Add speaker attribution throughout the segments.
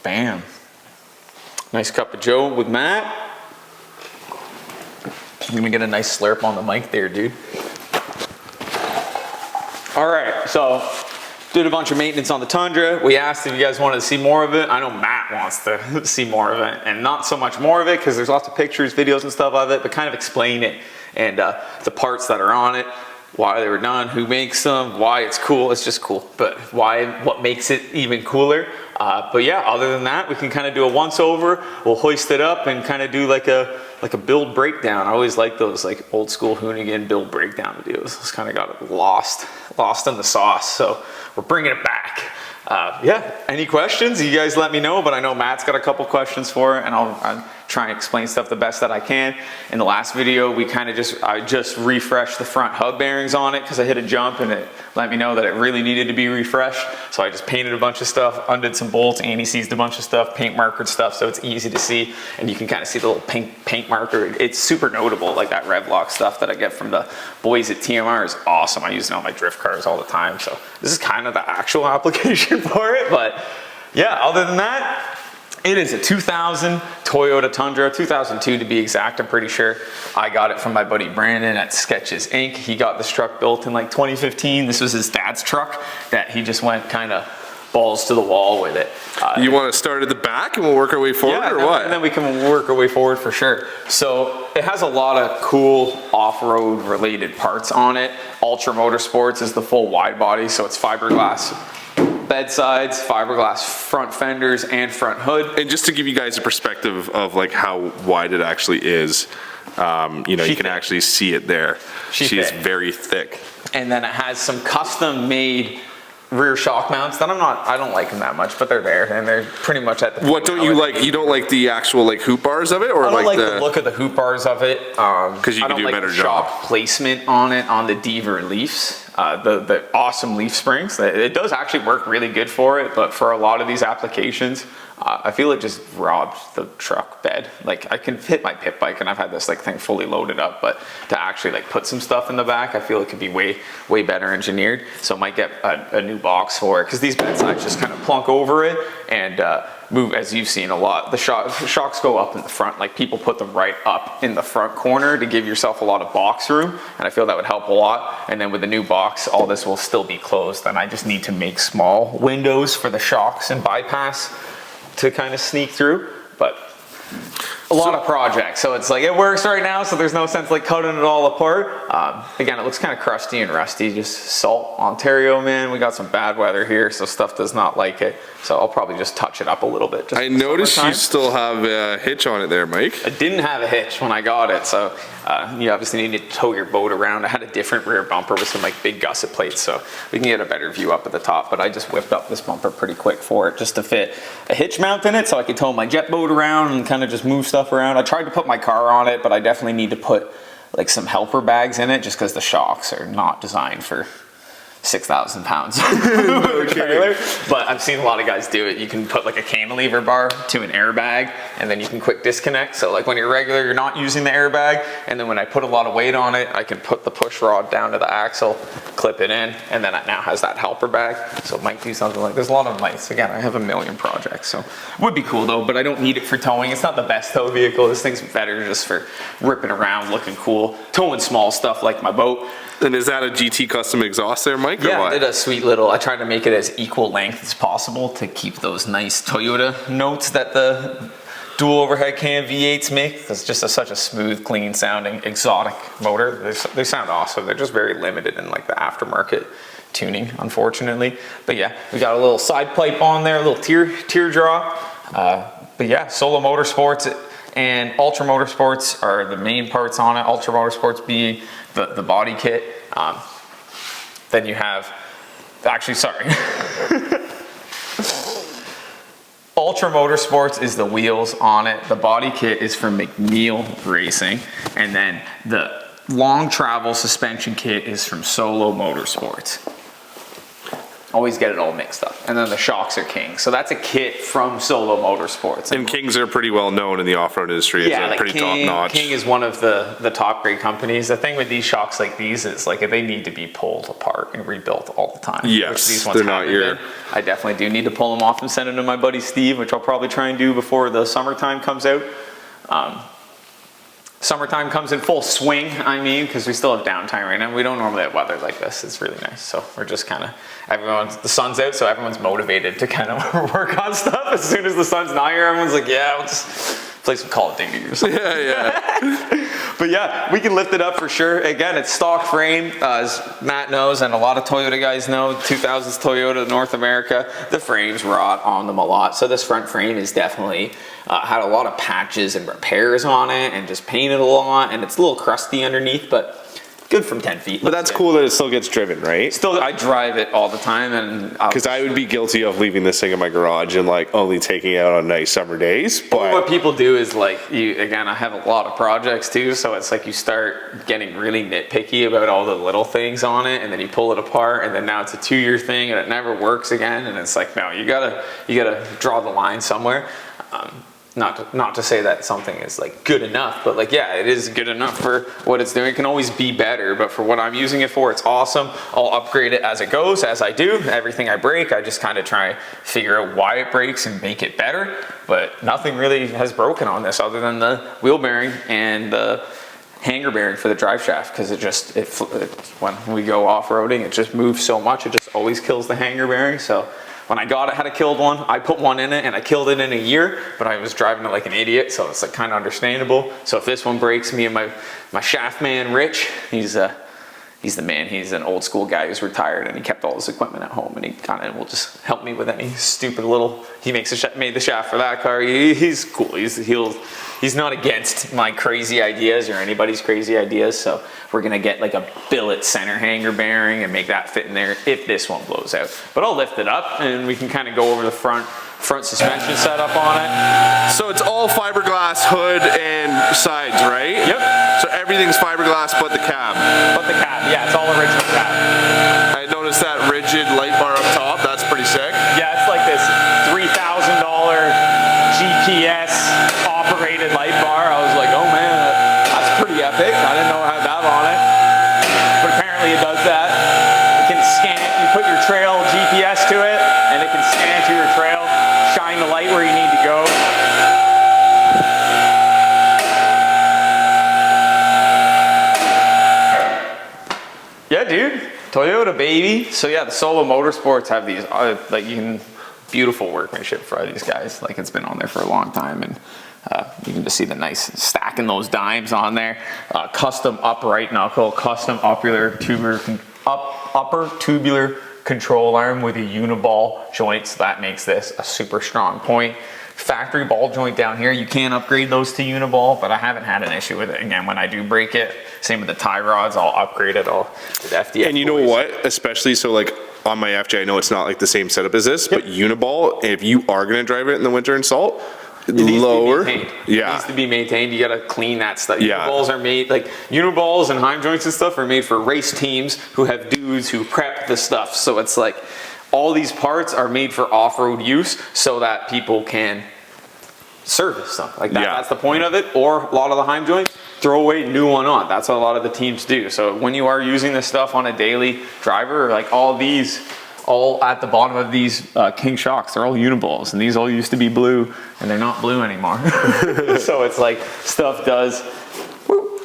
Speaker 1: Bam. Nice cup of Joe with Matt. I'm gonna get a nice slurp on the mic there, dude. All right, so did a bunch of maintenance on the Tundra. We asked if you guys wanted to see more of it. I know Matt wants to see more of it, and not so much more of it because there's lots of pictures, videos, and stuff of it, but kind of explain it and the parts that are on it, why they were done, who makes them, why it's cool. It's just cool, but what makes it even cooler. But yeah, other than that, we can kind of do a once over. We'll hoist it up and kind of do like a build breakdown. I always like those like old school Hoonigan build breakdown videos. It's kind of got lost in the sauce. So we're bringing it back. Yeah, any questions? You guys let me know, but I know Matt's got a couple questions for it, and I'll try and explain stuff the best that I can. In the last video, I just refreshed the front hub bearings on it because I hit a jump and it let me know that it really needed to be refreshed. So I just painted a bunch of stuff, undid some bolts, anti-seized a bunch of stuff, paint markered stuff, so it's easy to see, and you can kind of see the little paint marker. It's super notable, like that Revlock stuff that I get from the boys at TMR is awesome. I use it on my drift cars all the time, so this is kind of the actual application for it. But yeah, other than that, it is a 2000 Toyota Tundra, 2002 to be exact, I'm pretty sure. I got it from my buddy Brandon at Sketches Inc. He got this truck built in like 2015. This was his dad's truck that he just went kind of balls to the wall with it.
Speaker 2: You want to start at the back and we'll work our way forward, or what?
Speaker 1: And then we can work our way forward for sure. So it has a lot of cool off-road related parts on it. Ultra Motorsports is the full wide body, so it's fiberglass bed sides, fiberglass front fenders, and front hood.
Speaker 2: And just to give you guys a perspective of like how wide it actually is, you know, you can actually see it there. She is very thick.
Speaker 1: And then it has some custom made rear shock mounts that I don't like them that much, but they're there and they're pretty much at the.
Speaker 2: What don't you like? You don't like the actual like hoop bars of it, or
Speaker 1: I don't like the look of the hoop bars of it.
Speaker 2: Because you can do a better job.
Speaker 1: Shock placement on it on the Deaver leafs. The awesome leaf springs. It does actually work really good for it, but for a lot of these applications, I feel it just robs the truck bed. Like I can fit my pit bike and I've had this like thing fully loaded up, but to actually like put some stuff in the back, I feel it could be way better engineered. So I might get a new box for it, because these bed sides just kind of plunk over it and move, as you've seen a lot. The shocks go up in the front, like people put them right up in the front corner to give yourself a lot of box room, and I feel that would help a lot. And then with the new box, all this will still be closed, and I just need to make small windows for the shocks and bypass to kind of sneak through. But a lot of projects, so it's like it works right now, so there's no sense like cutting it all apart. Again, it looks kind of crusty and rusty, just salt. Ontario, man, we got some bad weather here, so stuff does not like it. So I'll probably just touch it up a little bit.
Speaker 2: I noticed you still have a hitch on it there, Mike.
Speaker 1: I didn't have a hitch when I got it, so you obviously need to tow your boat around. I had a different rear bumper with some like big gusset plates, so we can get a better view up at the top, but I just whipped up this bumper pretty quick for it just to fit a hitch mount in it so I could tow my jet boat around and kind of just move stuff around. I tried to put my car on it, but I definitely need to put like some helper bags in it just because the shocks are not designed for 6,000 pounds trailer. But I've seen a lot of guys do it. You can put like a cantilever bar to an airbag and then you can quick disconnect. So like when you're regular, you're not using the airbag, and then when I put a lot of weight on it, I can put the push rod down to the axle, clip it in, and then it now has that helper bag. So it might do something like, there's a lot of mice. Again, I have a million projects, so it would be cool though, but I don't need it for towing. It's not the best tow vehicle. This thing's better just for ripping around, looking cool, towing small stuff like my boat.
Speaker 2: And is that a GT custom exhaust there, Mike?
Speaker 1: Yeah,
Speaker 2: or what?
Speaker 1: I did a sweet little, I tried to make it as equal length as possible to keep those nice Toyota notes that the dual overhead cam V8s make. It's just such a smooth, clean sounding, exotic motor. They sound awesome. They're just very limited in like the aftermarket tuning, unfortunately. But yeah, we got a little side pipe on there, a little teardrop. But yeah, Solo Motorsports and Ultra Motorsports are the main parts on it. Ultra Motorsports being the body kit. Then you have, actually, sorry. Ultra Motorsports is the wheels on it. The body kit is from McNeil Racing. And then the long travel suspension kit is from Solo Motorsports. always get it all mixed up. And then the shocks are King. So that's a kit from Solo Motorsports.
Speaker 2: And Kings are pretty well known in the off-road industry.
Speaker 1: Yeah,
Speaker 2: like pretty top notch.
Speaker 1: King is one of the top grade companies. The thing with these shocks like these is like they need to be pulled apart and rebuilt all the time.
Speaker 2: Yes,
Speaker 1: these ones
Speaker 2: they're not your...
Speaker 1: been. I definitely do need to pull them off and send them to my buddy Steve, which I'll probably try and do before the summertime comes out. Summertime comes in full swing, I mean, because we still have downtime right now. We don't normally have weather like this. It's really nice. So we're just kind of, the sun's out, so everyone's motivated to kind of work on stuff. As soon as the sun's not here, everyone's like, yeah, we'll just play some Call of Duty or something.
Speaker 2: Yeah.
Speaker 1: But yeah, we can lift it up for sure. Again, it's stock frame, as Matt knows, and a lot of Toyota guys know, 2000s Toyota North America, the frames rot on them a lot. So this front frame is definitely had a lot of patches and repairs on it and just painted a lot, and it's a little crusty underneath, but good from 10 feet.
Speaker 2: But that's cool that it still gets driven, right?
Speaker 1: Still, I drive it all the time, and
Speaker 2: because I would be guilty of leaving this thing in my garage and like only taking it out on nice summer days. But
Speaker 1: what people do is like again, I have a lot of projects too, so it's like you start getting really nitpicky about all the little things on it, and then you pull it apart, and then now it's a 2-year thing, and it never works again, and it's like, no, you gotta draw the line somewhere. Not to say that something is like good enough, but like, yeah, it is good enough for what it's doing. It can always be better, but for what I'm using it for, it's awesome. I'll upgrade it as it goes, as I do. Everything I break, I just kind of try figure out why it breaks and make it better, but nothing really has broken on this other than the wheel bearing and the hanger bearing for the drive shaft, because when we go off-roading, it just moves so much, it just always kills the hanger bearing. So when I got it, had a killed one, I put one in it and I killed it in a year, but I was driving it like an idiot, so it's like kind of understandable. So if this one breaks, me and my shaft man, Rich, he's the man. He's an old school guy who's retired, and he kept all his equipment at home, and he kind of will just help me with any stupid little, he made the shaft for that car. He's cool. He's not against my crazy ideas or anybody's crazy ideas, so we're gonna get like a billet center hanger bearing and make that fit in there if this one blows out. But I'll lift it up and we can kind of go over the front suspension setup on it.
Speaker 2: So it's all fiberglass hood and sides, right?
Speaker 1: Yep.
Speaker 2: So everything's fiberglass but the cab.
Speaker 1: But the cab, yeah, it's all original cab.
Speaker 2: I noticed that rigid light bar up top. That's pretty sick.
Speaker 1: Yeah, it's like this $3,000 GPS operated light bar. I was like, oh man, that's pretty epic. I didn't know it had that on it, but apparently it does that. It can scan, you put your trail GPS to it, and it can scan to your trail, shine the light where you need to go. Yeah, dude, Toyota, baby. So yeah, the Solo Motorsports have these, beautiful workmanship for these guys. Like, it's been on there for a long time, and you can just see the nice stacking those dimes on there. Custom upright knuckle, custom upper tubular control arm with a uniball joint, so that makes this a super strong point. Factory ball joint down here, you can upgrade those to uniball, but I haven't had an issue with it. Again, when I do break it, same with the tie rods, I'll upgrade it all with FDF.
Speaker 2: And you know what, especially so like on my FJ, I know it's not like the same setup as this, but uniball, if you are gonna drive it in the winter in salt, lower,
Speaker 1: it needs to be maintained. You gotta clean that stuff. Uniballs are made, like uniballs and heim joints and stuff are made for race teams who have dudes who prep the stuff. So it's like all these parts are made for off-road use so that people can service stuff like that. That's the point of it. Or a lot of the heim joints, throw away, new one on. That's what a lot of the teams do. So when you are using this stuff on a daily driver, like all at the bottom of these King shocks, they're all uniballs, and these all used to be blue, and they're not blue anymore. So it's like stuff does. Whoop.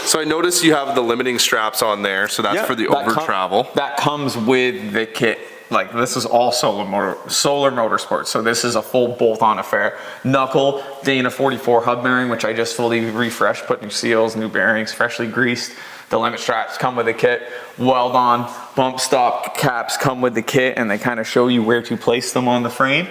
Speaker 2: So I noticed you have the limiting straps on there, so that's for the over travel.
Speaker 1: That comes with the kit. Like, this is all Solar Motorsports, so this is a full bolt-on affair. Knuckle, Dana 44 hub bearing, which I just fully refreshed, put new seals, new bearings, freshly greased. The limit straps come with the kit. Weld-on bump stop caps come with the kit, and they kind of show you where to place them on the frame.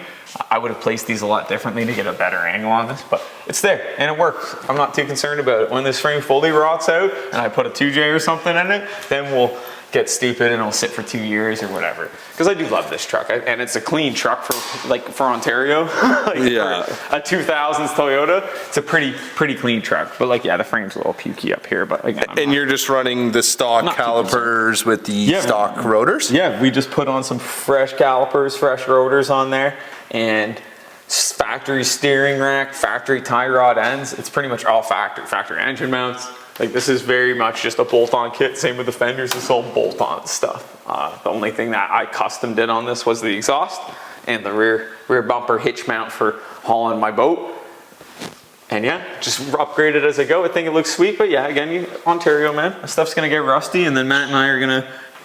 Speaker 1: I would have placed these a lot differently to get a better angle on this, but it's there, and it works. I'm not too concerned about it. When this frame fully rots out, and I put a 2J or something in it, then we'll get stupid and it'll sit for 2 years or whatever. Because I do love this truck, and it's a clean truck for Ontario.
Speaker 2: Yeah.
Speaker 1: For a 2000s Toyota, it's a pretty clean truck. But like, yeah, the frame's a little pukey up here. But again,
Speaker 2: And you're just running the stock calipers with the stock rotors?
Speaker 1: Yeah, we just put on some fresh calipers, fresh rotors on there, and factory steering rack, factory tie rod ends. It's pretty much all factory engine mounts. Like, this is very much just a bolt-on kit. Same with the fenders, it's all bolt-on stuff. The only thing that I custom did on this was the exhaust and the rear bumper hitch mount for hauling my boat. And yeah, just upgrade it as I go. I think it looks sweet, but yeah, again, Ontario, man, this stuff's gonna get rusty, and then Matt and I are gonna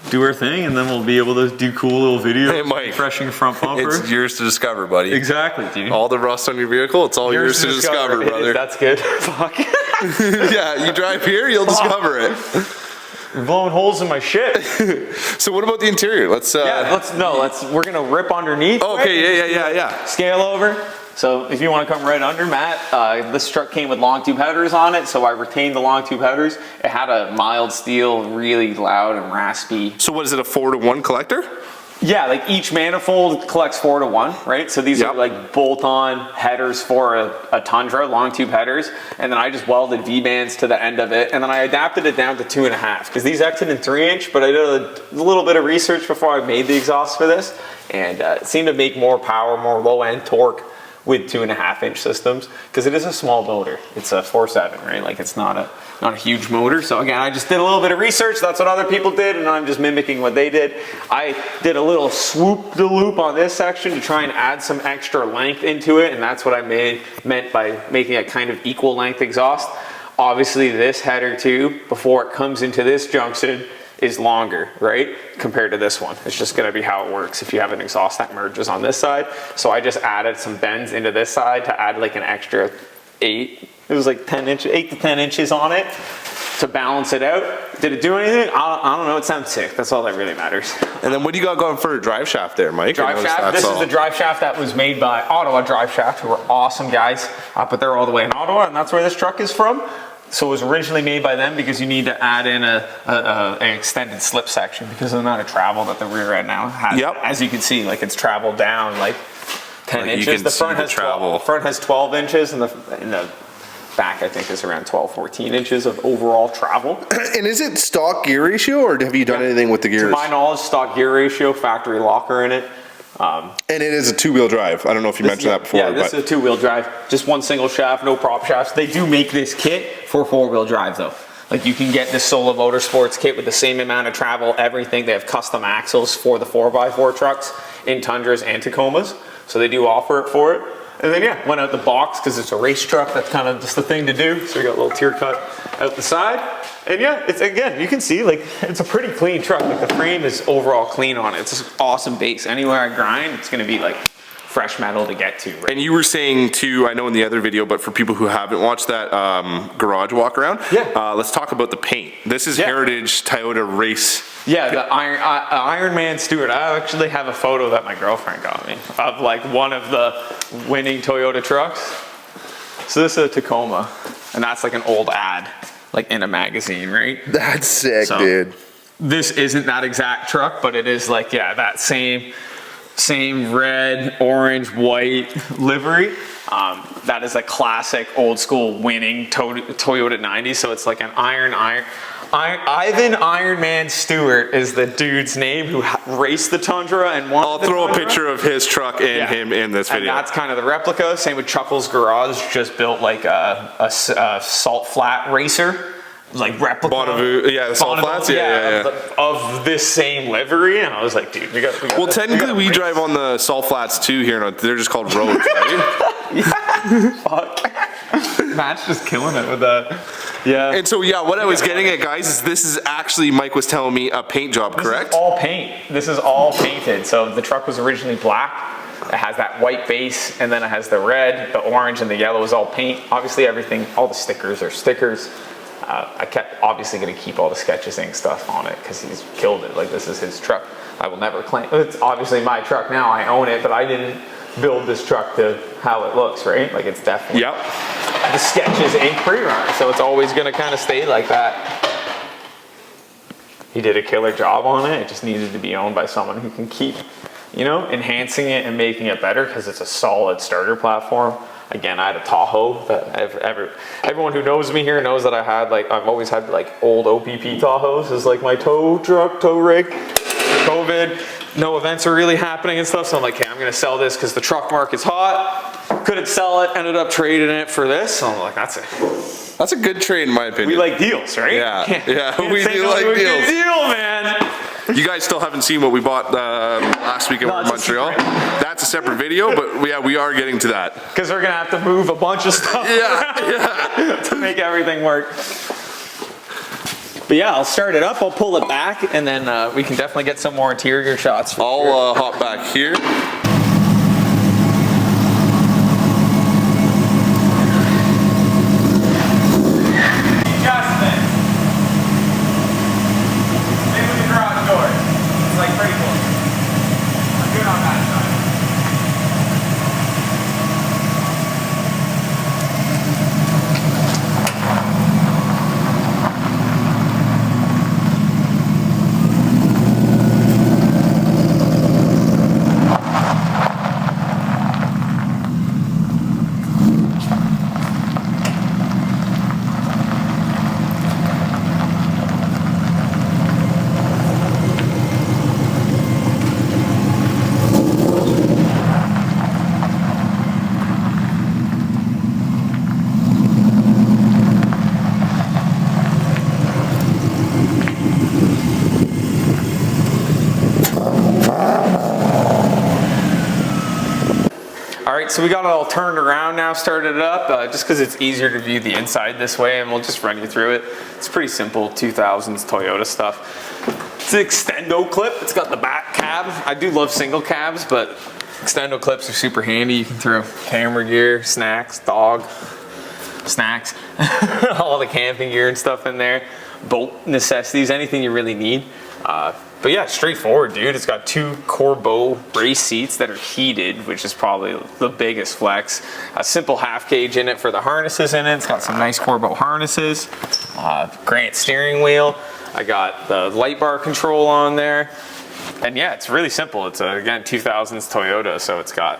Speaker 1: do our thing, and then we'll be able to do cool little videos.
Speaker 2: Hey, Mike,
Speaker 1: refreshing front bumper.
Speaker 2: It's yours to discover, buddy.
Speaker 1: Exactly, dude.
Speaker 2: All the rust on your vehicle, it's all yours to discover, brother.
Speaker 1: That's good. Fuck.
Speaker 2: Yeah, you drive here, you'll discover it.
Speaker 1: You're blowing holes in my shit.
Speaker 2: So what about the interior?
Speaker 1: We're gonna rip underneath.
Speaker 2: Okay, right? yeah.
Speaker 1: Scale over. So if you want to come right under, Matt, this truck came with long tube headers on it, so I retained the long tube headers. It had a mild steel, really loud and raspy.
Speaker 2: So what is it, a 4-to-1 collector?
Speaker 1: Yeah, like each manifold collects 4-to-1, right? So these are like bolt-on headers for a Tundra, long tube headers, and then I just welded V-bands to the end of it, and then I adapted it down to 2.5, because these exited in 3-inch, but I did a little bit of research before I made the exhaust for this, and it seemed to make more power, more low-end torque with 2.5-inch systems, because it is a small motor. It's a 4.7, right? Like, it's not a huge motor. So again, I just did a little bit of research. That's what other people did, and I'm just mimicking what they did. I did a little swoop the loop on this section to try and add some extra length into it, and that's what I meant by making a kind of equal length exhaust. Obviously, this header tube, before it comes into this junction, is longer, right? Compared to this one. It's just gonna be how it works if you have an exhaust that merges on this side. So I just added some bends into this side to add like an extra 8 to 10 inches on it to balance it out. Did it do anything? I don't know, it sounds sick. That's all that really matters.
Speaker 2: And then what do you got going for a drive shaft there, Mike?
Speaker 1: Drive shaft, this is the drive shaft that was made by Ottawa Drive Shaft, who are awesome guys, but they're all the way in Ottawa, and that's where this truck is from. So it was originally made by them because you need to add in an extended slip section because of the amount of travel that the rear end now has.
Speaker 2: Yep.
Speaker 1: As you can see, like, it's traveled down like 10 inches. The front has 12 inches, and the back, I think, is around 12, 14 inches of overall travel.
Speaker 2: And is it stock gear ratio, or have you done anything with the gears?
Speaker 1: To my knowledge, stock gear ratio, factory locker in it.
Speaker 2: And it is a 2-wheel drive. I don't know if you mentioned that before.
Speaker 1: Yeah, this is a 2-wheel drive. Just one single shaft, no prop shafts. They do make this kit for 4-wheel drive though. Like, you can get this Solo Motorsports kit with the same amount of travel, everything. They have custom axles for the 4x4 trucks in Tundras and Tacomas. So they do offer it for it. And then yeah, went out the box because it's a race truck. That's kind of just the thing to do. So we got a little tear cut out the side. And yeah, it's, again, you can see, like, it's a pretty clean truck. Like, the frame is overall clean on it. It's an awesome base. Anywhere I grind, it's gonna be like fresh metal to get to. Right?
Speaker 2: And you were saying too, I know in the other video, but for people who haven't watched that garage walk around, let's talk about the paint. This is Heritage Toyota Race.
Speaker 1: Yeah, the Iron Man Stewart. I actually have a photo that my girlfriend got me of like one of the winning Toyota trucks. So this is a Tacoma, and that's like an old ad, like in a magazine, right?
Speaker 2: That's sick, dude.
Speaker 1: This isn't that exact truck, but it is like, yeah, that same red, orange, white livery. That is a classic old school winning Toyota 90. So it's like an Ivan Iron Man Stewart is the dude's name who raced the Tundra and won.
Speaker 2: I'll throw a picture of his truck and him in this video.
Speaker 1: And that's kind of the replica. Same with Chuckles Garage, just built like a salt flat racer. Like replica.
Speaker 2: The salt flats,
Speaker 1: of this same livery, and I was like, dude, we got.
Speaker 2: Well, technically, we drive on the salt flats too here. They're just called roads, right?
Speaker 1: Fuck. Matt's just killing it with that. Yeah.
Speaker 2: And so, what I was getting at, guys, is this is actually, Mike was telling me, a paint job, correct?
Speaker 1: This is all paint. This is all painted. So the truck was originally black. It has that white base, and then it has the red, the orange, and the yellow is all paint. Obviously, everything, all the stickers are stickers. I kept obviously going to keep all the Sketches Inc. stuff on it because he's killed it. Like, this is his truck. I will never claim. It's obviously my truck now. I own it, but I didn't build this truck to how it looks, right? Like, it's definitely the Sketches Inc. pre-runner. So it's always going to kind of stay like that. he did a killer job on it. It just needed to be owned by someone who can keep, you know, enhancing it and making it better, because it's a solid starter platform. Again, I had a Tahoe that everyone who knows me here knows that I've always had like old OPP Tahoes as like my tow rig. COVID, no events are really happening and stuff, so I'm like, okay, I'm gonna sell this because the truck market's hot. Couldn't sell it, ended up trading it for this. So I'm like, that's a
Speaker 2: good trade in my opinion.
Speaker 1: We like deals, right?
Speaker 2: Yeah, we do like deals.
Speaker 1: Good deal, man.
Speaker 2: You guys still haven't seen what we bought last week in Montreal. That's a separate video, but we are getting to that.
Speaker 1: Because we're gonna have to move a bunch of stuff to make everything work. But yeah, I'll start it up, I'll pull it back, and then we can definitely get some more interior shots.
Speaker 2: I'll hop back here.
Speaker 1: So we got it all turned around now, started it up, just because it's easier to view the inside this way, and we'll just run you through it. It's pretty simple 2000s Toyota stuff. It's an extendo clip. It's got the back cab. I do love single cabs, but extendo clips are super handy. You can throw camera gear, snacks, dog, snacks, all the camping gear and stuff in there. Boat necessities, anything you really need. But yeah, straightforward, dude. It's got 2 Corbeau race seats that are heated, which is probably the biggest flex. A simple half cage in it for the harnesses in it. It's got some nice Corbeau harnesses. Grant steering wheel. I got the light bar control on there. And yeah, it's really simple. It's again, 2000s Toyota, so it's got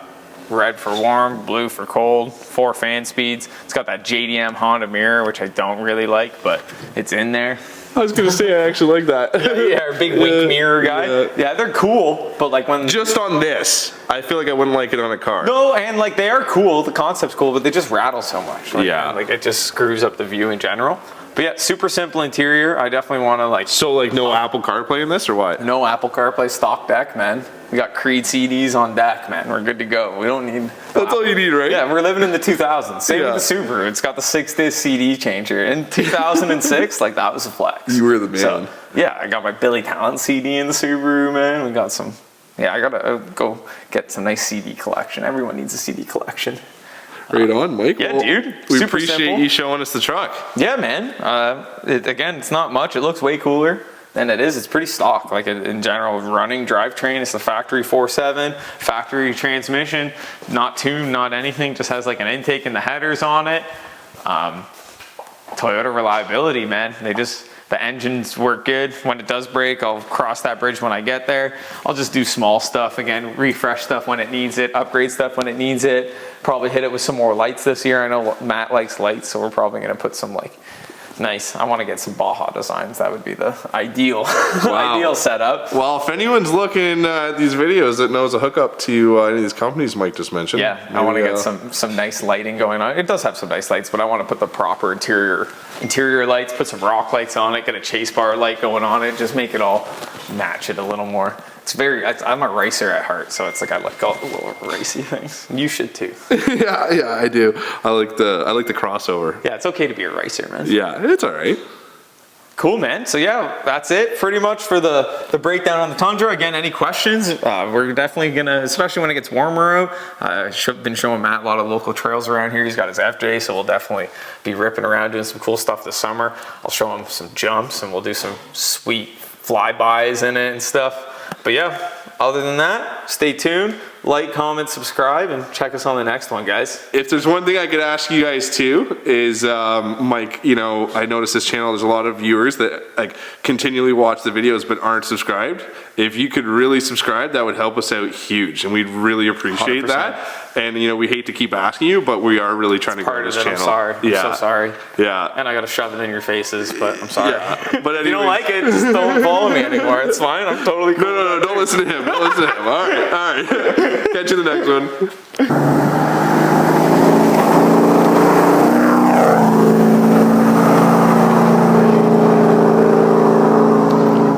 Speaker 1: red for warm, blue for cold, 4 fan speeds. It's got that JDM Honda mirror, which I don't really like, but it's in there.
Speaker 2: I was gonna say I actually like that.
Speaker 1: Yeah, big wink mirror guy. Yeah, they're cool, but like when
Speaker 2: just on this, I feel like I wouldn't like it on a car.
Speaker 1: No, and like they are cool. The concept's cool, but they just rattle so much. Like,
Speaker 2: yeah,
Speaker 1: like it just screws up the view in general. But yeah, super simple interior. I definitely want to like.
Speaker 2: So like no Apple CarPlay in this or what?
Speaker 1: No Apple CarPlay, stock deck, man. We got Creed CDs on deck, man. We're good to go. We don't need.
Speaker 2: That's all you need, right?
Speaker 1: Yeah, we're living in the 2000s. Same with the Subaru. It's got the 6-disc CD changer. In 2006, like that was a flex.
Speaker 2: You were the man.
Speaker 1: So, yeah, I got my Billy Talent CD in the Subaru, man. We got some. Yeah, I gotta go get some nice CD collection. Everyone needs a CD collection.
Speaker 2: Right on, Mike.
Speaker 1: Yeah, dude.
Speaker 2: We
Speaker 1: Super
Speaker 2: appreciate
Speaker 1: simple.
Speaker 2: you showing us the truck.
Speaker 1: Yeah, man. Again, it's not much. It looks way cooler than it is. It's pretty stock. Like in general, running drivetrain. It's the factory 4.7, factory transmission, not tuned, not anything. Just has like an intake and the headers on it. Toyota reliability, man. The engines work good. When it does break, I'll cross that bridge when I get there. I'll just do small stuff again, refresh stuff when it needs it, upgrade stuff when it needs it. Probably hit it with some more lights this year. I know Matt likes lights, so we're probably gonna put some like nice. I want to get some Baja designs. That would be the ideal, ideal setup.
Speaker 2: Well, if anyone's looking at these videos that knows a hookup to any of these companies Mike just mentioned.
Speaker 1: Yeah, I want to get some nice lighting going on. It does have some nice lights, but I want to put the proper interior lights, put some rock lights on it, get a chase bar light going on it, just make it all match it a little more. I'm a racer at heart, so it's like I like all the little racy things. You should too.
Speaker 2: yeah, I do. I like the crossover.
Speaker 1: Yeah, it's okay to be a racer, man.
Speaker 2: Yeah, it's all right.
Speaker 1: Cool, man. So yeah, that's it pretty much for the breakdown on the Tundra. Again, any questions? We're definitely gonna, especially when it gets warmer out. I've been showing Matt a lot of local trails around here. He's got his FJ, so we'll definitely be ripping around doing some cool stuff this summer. I'll show him some jumps, and we'll do some sweet flybys in it and stuff. But yeah, other than that, stay tuned. like, comment, subscribe, and check us on the next one, guys.
Speaker 2: If there's one thing I could ask you guys too is, Mike, you know, I noticed this channel, there's a lot of viewers that like continually watch the videos but aren't subscribed. If you could really subscribe, that would help us out huge, and we'd really appreciate
Speaker 1: 100%.
Speaker 2: that. And you know, we hate to keep asking you, but we are really trying to grow
Speaker 1: Part
Speaker 2: this
Speaker 1: of it,
Speaker 2: channel.
Speaker 1: I'm sorry. I'm so sorry.
Speaker 2: Yeah.
Speaker 1: And I gotta shove it in your faces, but I'm sorry.
Speaker 2: Yeah. But
Speaker 1: If you don't
Speaker 2: anyways-
Speaker 1: like it, just don't follow me anymore. It's fine. I'm totally cool.
Speaker 2: No, don't listen to him. Don't listen to him. All right. Catch you in the next one.